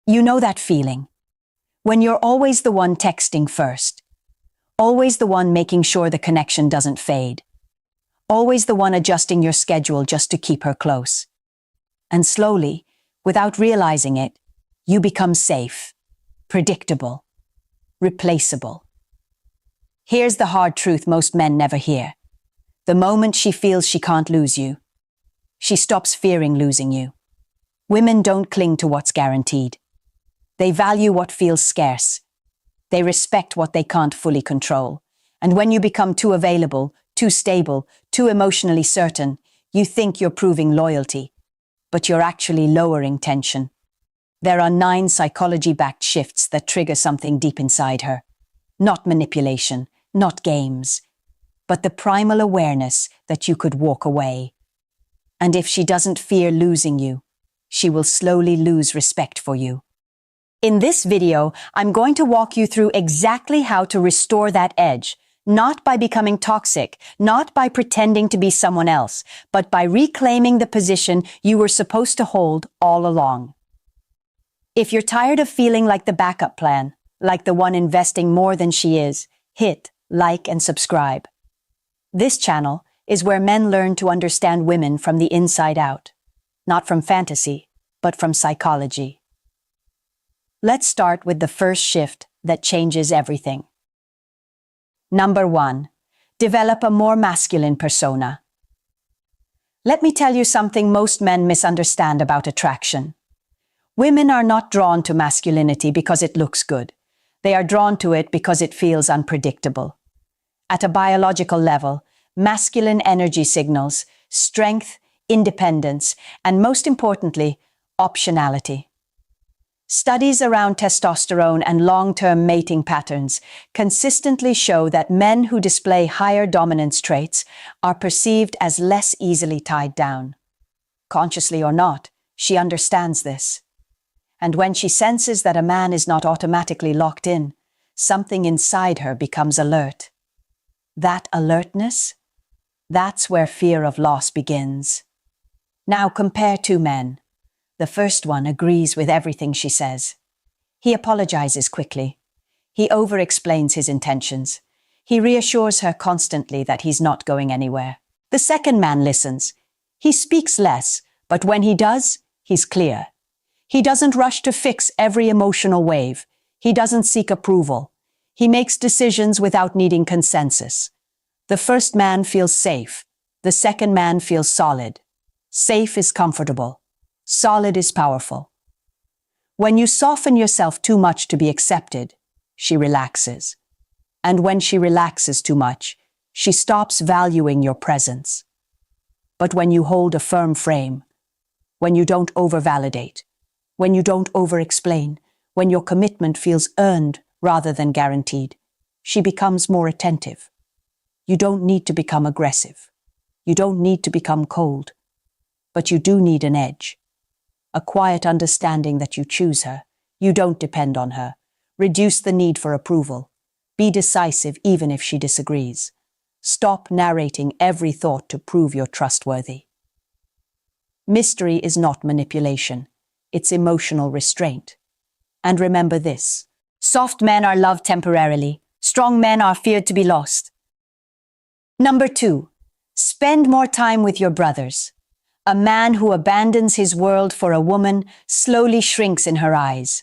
You know that feeling. When you're always the one texting first, always the one making sure the connection doesn't fade, always the one adjusting your schedule just to keep her close. And slowly, without realizing it, you become safe, predictable, replaceable. Here's the hard truth most men never hear. The moment she feels she can't lose you, she stops fearing losing you. Women don't cling to what's guaranteed. They value what feels scarce. They respect what they can't fully control. And when you become too available, too stable, too emotionally certain, you think you're proving loyalty, but you're actually lowering tension. There are 9 psychology-backed shifts that trigger something deep inside her. Not manipulation, not games, but the primal awareness that you could walk away. And if she doesn't fear losing you, she will slowly lose respect for you. In this video, I'm going to walk you through exactly how to restore that edge, not by becoming toxic, not by pretending to be someone else, but by reclaiming the position you were supposed to hold all along. If you're tired of feeling like the backup plan, like the one investing more than she is, hit like and subscribe. This channel is where men learn to understand women from the inside out, not from fantasy, but from psychology. Let's start with the first shift that changes everything. Number 1, develop a more masculine persona. Let me tell you something most men misunderstand about attraction. Women are not drawn to masculinity because it looks good. They are drawn to it because it feels unpredictable. At a biological level, masculine energy signals strength, independence, and most importantly, optionality. Studies around testosterone and long-term mating patterns consistently show that men who display higher dominance traits are perceived as less easily tied down. Consciously or not, she understands this. And when she senses that a man is not automatically locked in, something inside her becomes alert. That alertness? That's where fear of loss begins. Now compare 2 men. The first one agrees with everything she says. He apologizes quickly. He over-explains his intentions. He reassures her constantly that he's not going anywhere. The second man listens. He speaks less, but when he does, he's clear. He doesn't rush to fix every emotional wave. He doesn't seek approval. He makes decisions without needing consensus. The first man feels safe. The second man feels solid. Safe is comfortable. Solid is powerful. When you soften yourself too much to be accepted, she relaxes. And when she relaxes too much, she stops valuing your presence. But when you hold a firm frame, when you don't over-validate, when you don't over-explain, when your commitment feels earned rather than guaranteed, she becomes more attentive. You don't need to become aggressive. You don't need to become cold. But you do need an edge. A quiet understanding that you choose her. You don't depend on her. Reduce the need for approval. Be decisive even if she disagrees. Stop narrating every thought to prove you're trustworthy. Mystery is not manipulation. It's emotional restraint. And remember this: soft men are loved temporarily. Strong men are feared to be lost. Number 2, spend more time with your brothers. A man who abandons his world for a woman slowly shrinks in her eyes.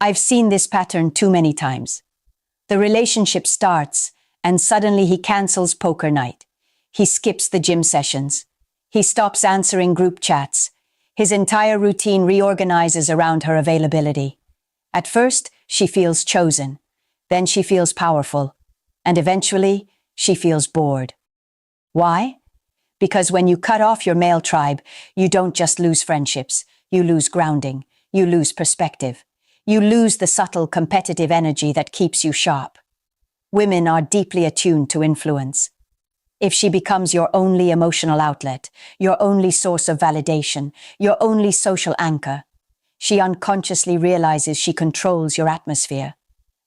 I've seen this pattern too many times. The relationship starts, and suddenly he cancels poker night. He skips the gym sessions. He stops answering group chats. His entire routine reorganizes around her availability. At first, she feels chosen. Then she feels powerful. And eventually, she feels bored. Why? Because when you cut off your male tribe, you don't just lose friendships. You lose grounding. You lose perspective. You lose the subtle competitive energy that keeps you sharp. Women are deeply attuned to influence. If she becomes your only emotional outlet, your only source of validation, your only social anchor, she unconsciously realizes she controls your atmosphere,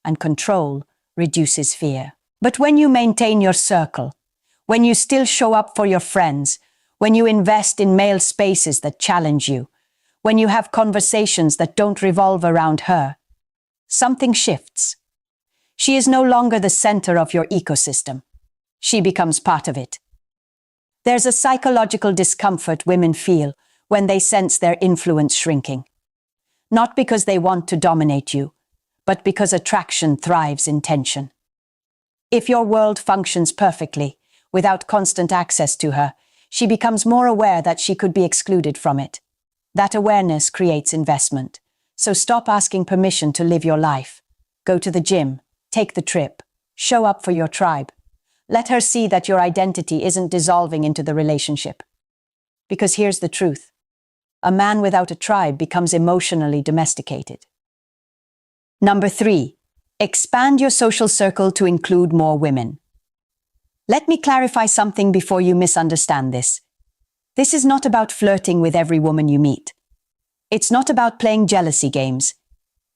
and control reduces fear. But when you maintain your circle, when you still show up for your friends, when you invest in male spaces that challenge you, when you have conversations that don't revolve around her, something shifts. She is no longer the center of your ecosystem. She becomes part of it. There's a psychological discomfort women feel when they sense their influence shrinking. Not because they want to dominate you, but because attraction thrives in tension. If your world functions perfectly, without constant access to her, she becomes more aware that she could be excluded from it. That awareness creates investment. So stop asking permission to live your life. Go to the gym, take the trip, show up for your tribe. Let her see that your identity isn't dissolving into the relationship. Because here's the truth. A man without a tribe becomes emotionally domesticated. Number 3, expand your social circle to include more women. Let me clarify something before you misunderstand this. This is not about flirting with every woman you meet. It's not about playing jealousy games.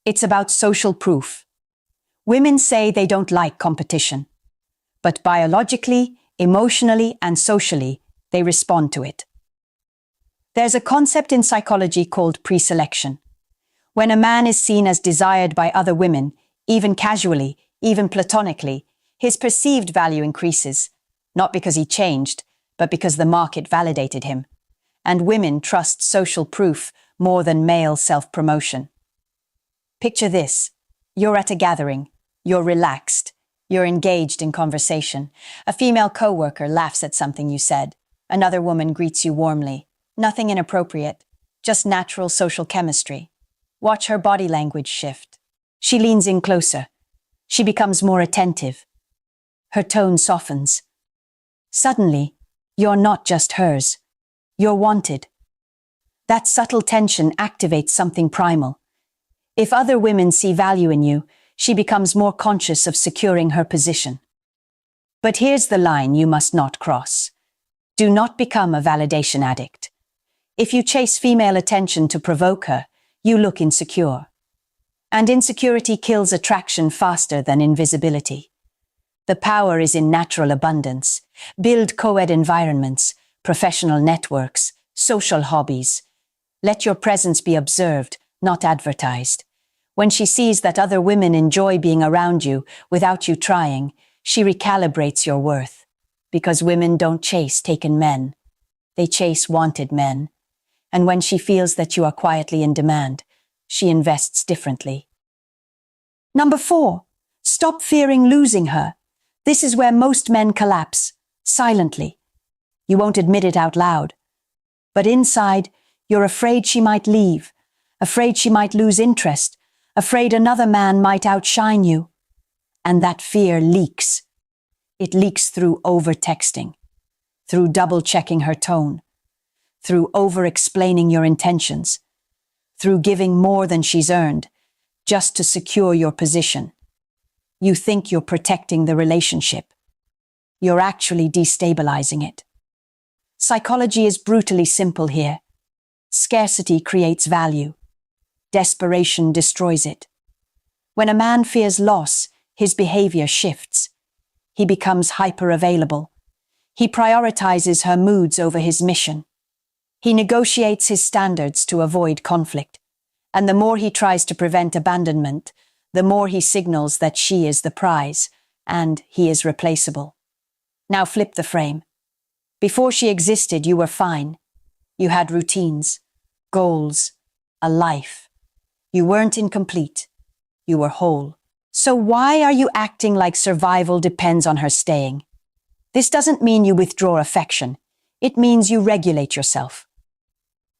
It's about social proof. Women say they don't like competition. But biologically, emotionally, and socially, they respond to it. There's a concept in psychology called preselection. When a man is seen as desired by other women, even casually, even platonically, his perceived value increases, not because he changed, but because the market validated him. And women trust social proof more than male self-promotion. Picture this. You're at a gathering. You're relaxed. You're engaged in conversation. A female coworker laughs at something you said. Another woman greets you warmly. Nothing inappropriate, just natural social chemistry. Watch her body language shift. She leans in closer. She becomes more attentive. Her tone softens. Suddenly, you're not just hers. You're wanted. That subtle tension activates something primal. If other women see value in you, she becomes more conscious of securing her position. But here's the line you must not cross. Do not become a validation addict. If you chase female attention to provoke her, you look insecure. And insecurity kills attraction faster than invisibility. The power is in natural abundance. Build co-ed environments, professional networks, social hobbies. Let your presence be observed, not advertised. When she sees that other women enjoy being around you without you trying, she recalibrates your worth. Because women don't chase taken men. They chase wanted men. And when she feels that you are quietly in demand, she invests differently. Number 4, stop fearing losing her. This is where most men collapse, silently. You won't admit it out loud. But inside, you're afraid she might leave, afraid she might lose interest, afraid another man might outshine you. And that fear leaks. It leaks through over-texting, through double-checking her tone, through over-explaining your intentions, through giving more than she's earned, just to secure your position. You think you're protecting the relationship. You're actually destabilizing it. Psychology is brutally simple here. Scarcity creates value. Desperation destroys it. When a man fears loss, his behavior shifts. He becomes hyper-available. He prioritizes her moods over his mission. He negotiates his standards to avoid conflict. And the more he tries to prevent abandonment, the more he signals that she is the prize, and he is replaceable. Now flip the frame. Before she existed, you were fine. You had routines, goals, a life. You weren't incomplete. You were whole. So why are you acting like survival depends on her staying? This doesn't mean you withdraw affection. It means you regulate yourself.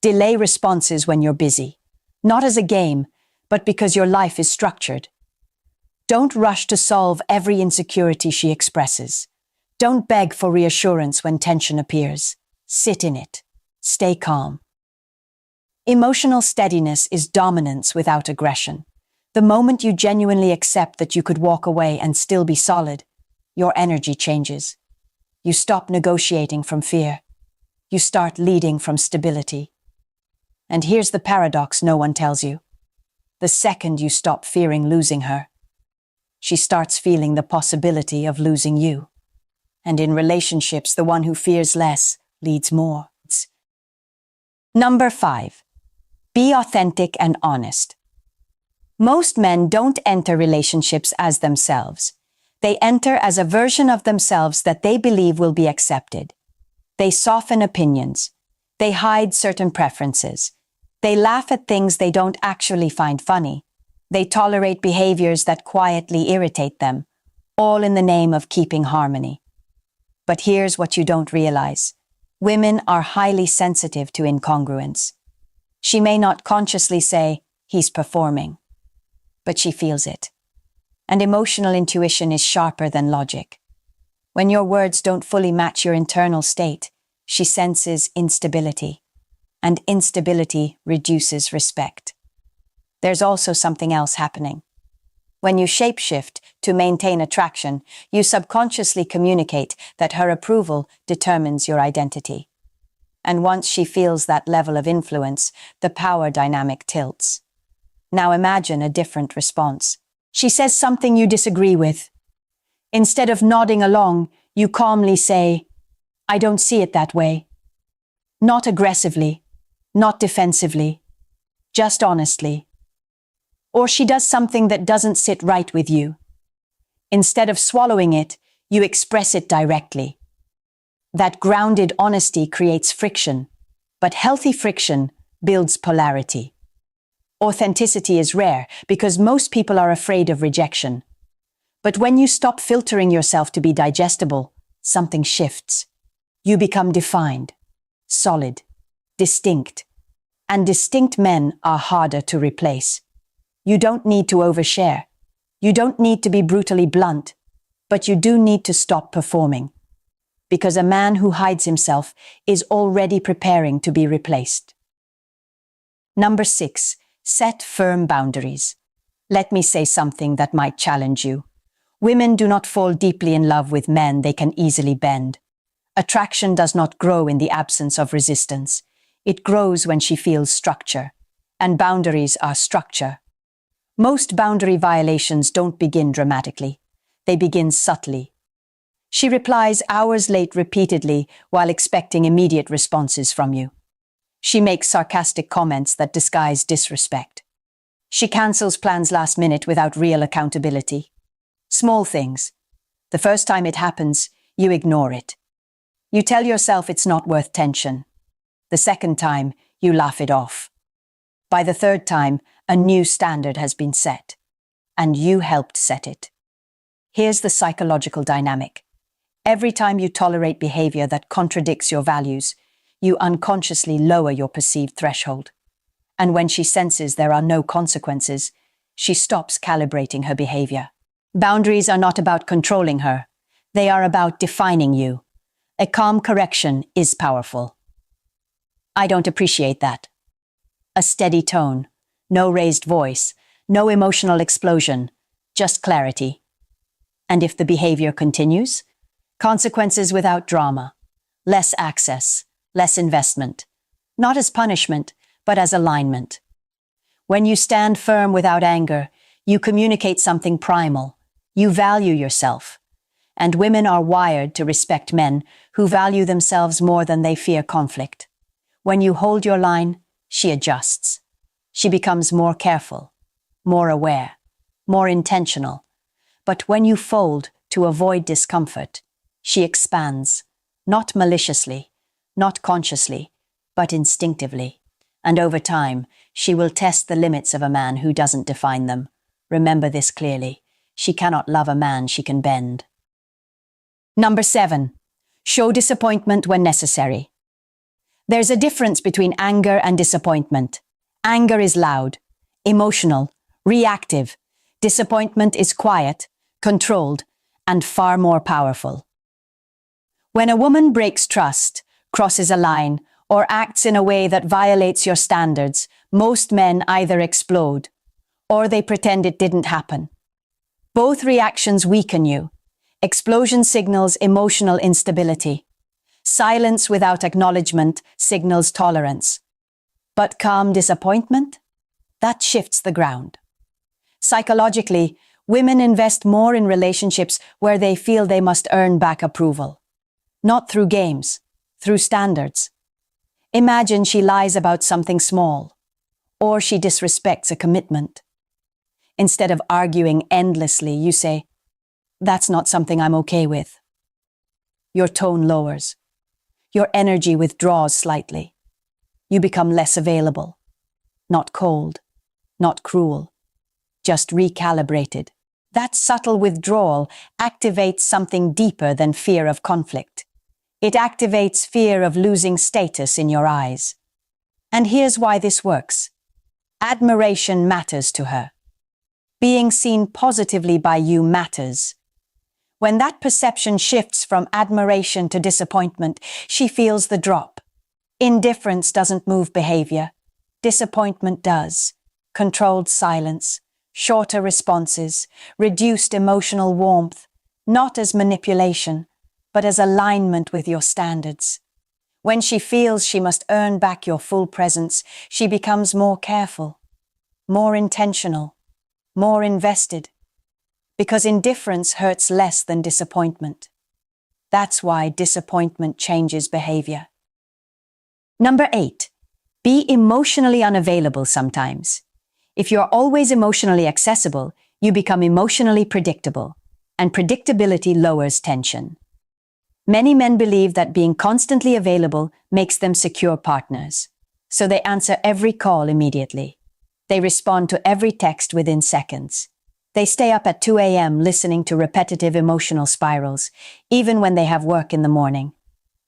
Delay responses when you're busy, not as a game, but because your life is structured. Don't rush to solve every insecurity she expresses. Don't beg for reassurance when tension appears. Sit in it. Stay calm. Emotional steadiness is dominance without aggression. The moment you genuinely accept that you could walk away and still be solid, your energy changes. You stop negotiating from fear. You start leading from stability. And here's the paradox no one tells you. The second you stop fearing losing her, she starts feeling the possibility of losing you. And in relationships, the one who fears less leads more. Number 5. Be authentic and honest. Most men don't enter relationships as themselves. They enter as a version of themselves that they believe will be accepted. They soften opinions. They hide certain preferences. They laugh at things they don't actually find funny. They tolerate behaviors that quietly irritate them, all in the name of keeping harmony. But here's what you don't realize. Women are highly sensitive to incongruence. She may not consciously say, "He's performing," but she feels it. And emotional intuition is sharper than logic. When your words don't fully match your internal state, she senses instability. And instability reduces respect. There's also something else happening. When you shapeshift to maintain attraction, you subconsciously communicate that her approval determines your identity. And once she feels that level of influence, the power dynamic tilts. Now imagine a different response. She says something you disagree with. Instead of nodding along, you calmly say, "I don't see it that way." Not aggressively, not defensively, just honestly. Or she does something that doesn't sit right with you. Instead of swallowing it, you express it directly. That grounded honesty creates friction, but healthy friction builds polarity. Authenticity is rare because most people are afraid of rejection. But when you stop filtering yourself to be digestible, something shifts. You become defined, solid, distinct. And distinct men are harder to replace. You don't need to overshare. You don't need to be brutally blunt, but you do need to stop performing. Because a man who hides himself is already preparing to be replaced. Number 6, set firm boundaries. Let me say something that might challenge you. Women do not fall deeply in love with men they can easily bend. Attraction does not grow in the absence of resistance. It grows when she feels structure. And boundaries are structure. Most boundary violations don't begin dramatically. They begin subtly. She replies hours late repeatedly while expecting immediate responses from you. She makes sarcastic comments that disguise disrespect. She cancels plans last minute without real accountability. Small things. The first time it happens, you ignore it. You tell yourself it's not worth tension. The second time, you laugh it off. By the third time, a new standard has been set. And you helped set it. Here's the psychological dynamic. Every time you tolerate behavior that contradicts your values, you unconsciously lower your perceived threshold. And when she senses there are no consequences, she stops calibrating her behavior. Boundaries are not about controlling her. They are about defining you. A calm correction is powerful. "I don't appreciate that." A steady tone, no raised voice, no emotional explosion, just clarity. And if the behavior continues, consequences without drama, less access, less investment, not as punishment, but as alignment. When you stand firm without anger, you communicate something primal. You value yourself. And women are wired to respect men who value themselves more than they fear conflict. When you hold your line, she adjusts. She becomes more careful, more aware, more intentional. But when you fold to avoid discomfort, she expands, not maliciously, not consciously, but instinctively. And over time, she will test the limits of a man who doesn't define them. Remember this clearly. She cannot love a man she can bend. Number 7, show disappointment when necessary. There's a difference between anger and disappointment. Anger is loud, emotional, reactive. Disappointment is quiet, controlled, and far more powerful. When a woman breaks trust, crosses a line, or acts in a way that violates your standards, most men either explode or they pretend it didn't happen. Both reactions weaken you. Explosion signals emotional instability. Silence without acknowledgement signals tolerance. But calm disappointment? That shifts the ground. Psychologically, women invest more in relationships where they feel they must earn back approval. Not through games, through standards. Imagine she lies about something small. or she disrespects a commitment. Instead of arguing endlessly, you say, "That's not something I'm okay with." Your tone lowers. Your energy withdraws slightly. You become less available. Not cold, not cruel, just recalibrated. That subtle withdrawal activates something deeper than fear of conflict. It activates fear of losing status in your eyes. And here's why this works. Admiration matters to her. Being seen positively by you matters. When that perception shifts from admiration to disappointment, she feels the drop. Indifference doesn't move behavior. Disappointment does. Controlled silence, shorter responses, reduced emotional warmth, not as manipulation, but as alignment with your standards. When she feels she must earn back your full presence, she becomes more careful, more intentional, more invested. Because indifference hurts less than disappointment. That's why disappointment changes behavior. Number 8, be emotionally unavailable sometimes. If you're always emotionally accessible, you become emotionally predictable, and predictability lowers tension. Many men believe that being constantly available makes them secure partners, so they answer every call immediately. They respond to every text within seconds. They stay up at 2 a.m. listening to repetitive emotional spirals, even when they have work in the morning.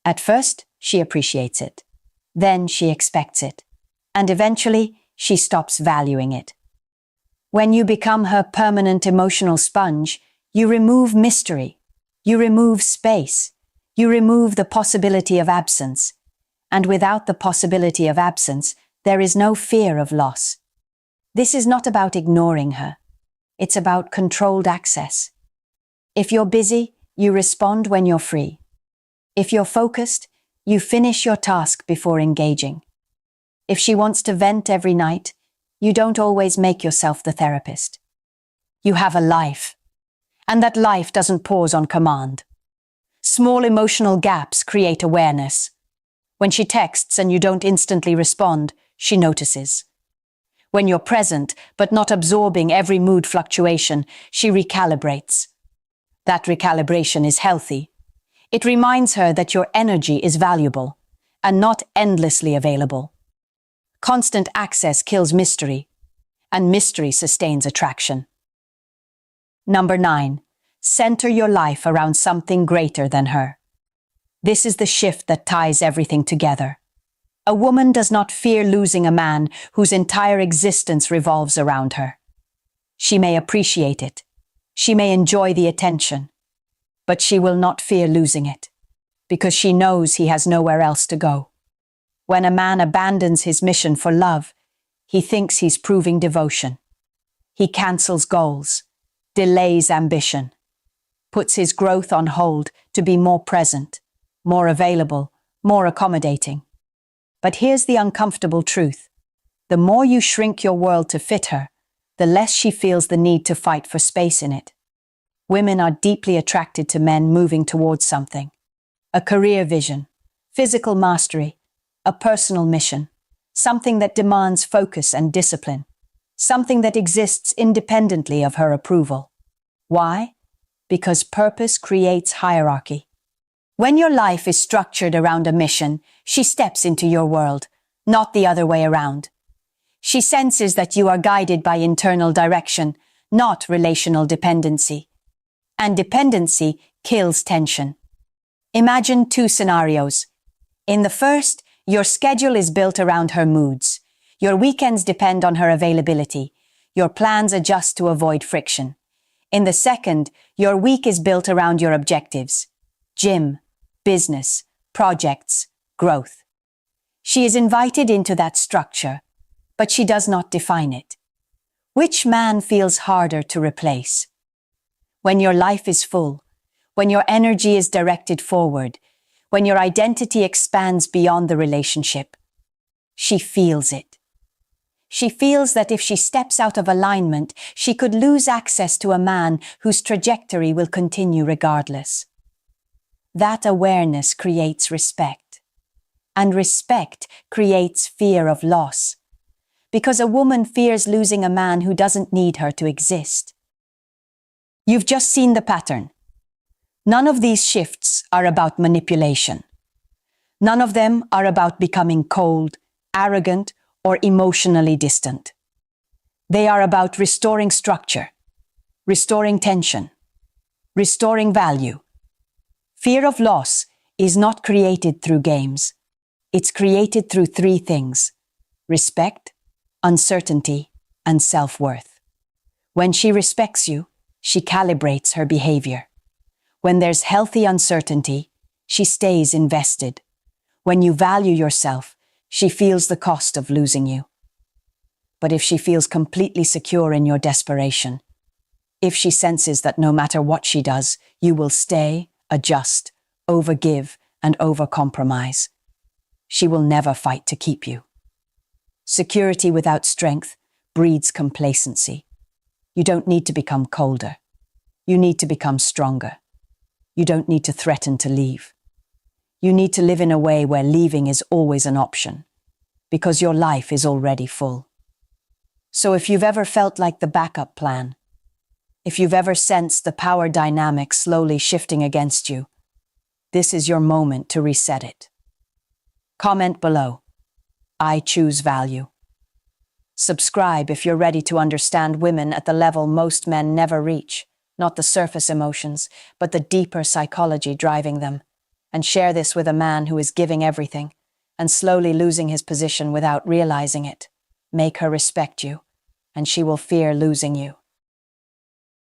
At first, she appreciates it. Then she expects it. And eventually, she stops valuing it. When you become her permanent emotional sponge, you remove mystery. You remove space. You remove the possibility of absence. And without the possibility of absence, there is no fear of loss. This is not about ignoring her. It's about controlled access. If you're busy, you respond when you're free. If you're focused, you finish your task before engaging. If she wants to vent every night, you don't always make yourself the therapist. You have a life, and that life doesn't pause on command. Small emotional gaps create awareness. When she texts and you don't instantly respond, she notices. When you're present, but not absorbing every mood fluctuation, she recalibrates. That recalibration is healthy. It reminds her that your energy is valuable and not endlessly available. Constant access kills mystery, and mystery sustains attraction. Number 9, center your life around something greater than her. This is the shift that ties everything together. A woman does not fear losing a man whose entire existence revolves around her. She may appreciate it. She may enjoy the attention. But she will not fear losing it, because she knows he has nowhere else to go. When a man abandons his mission for love, he thinks he's proving devotion. He cancels goals, delays ambition, puts his growth on hold to be more present, more available, more accommodating. But here's the uncomfortable truth. The more you shrink your world to fit her, the less she feels the need to fight for space in it. Women are deeply attracted to men moving towards something. A career vision, physical mastery, a personal mission, something that demands focus and discipline, something that exists independently of her approval. Why? Because purpose creates hierarchy. When your life is structured around a mission, she steps into your world, not the other way around. She senses that you are guided by internal direction, not relational dependency. And dependency kills tension. Imagine 2 scenarios. In the first, your schedule is built around her moods. Your weekends depend on her availability. Your plans adjust to avoid friction. In the second, your week is built around your objectives. Gym, business, projects, growth. She is invited into that structure, but she does not define it. Which man feels harder to replace? When your life is full, when your energy is directed forward, when your identity expands beyond the relationship, she feels it. She feels that if she steps out of alignment, she could lose access to a man whose trajectory will continue regardless. That awareness creates respect, and respect creates fear of loss. because a woman fears losing a man who doesn't need her to exist. You've just seen the pattern. None of these shifts are about manipulation. None of them are about becoming cold, arrogant, or emotionally distant. They are about restoring structure, restoring tension, restoring value. Fear of loss is not created through games. It's created through three things: respect, uncertainty, and self-worth. When she respects you, she calibrates her behavior. When there's healthy uncertainty, she stays invested. When you value yourself, she feels the cost of losing you. But if she feels completely secure in your desperation, if she senses that no matter what she does, you will stay, adjust, overgive, and overcompromise, she will never fight to keep you. Security without strength breeds complacency. You don't need to become colder. You need to become stronger. You don't need to threaten to leave. You need to live in a way where leaving is always an option, because your life is already full. So if you've ever felt like the backup plan, if you've ever sensed the power dynamic slowly shifting against you, this is your moment to reset it. Comment below. I choose value. Subscribe if you're ready to understand women at the level most men never reach, not the surface emotions, but the deeper psychology driving them. And share this with a man who is giving everything and slowly losing his position without realizing it. Make her respect you, and she will fear losing you.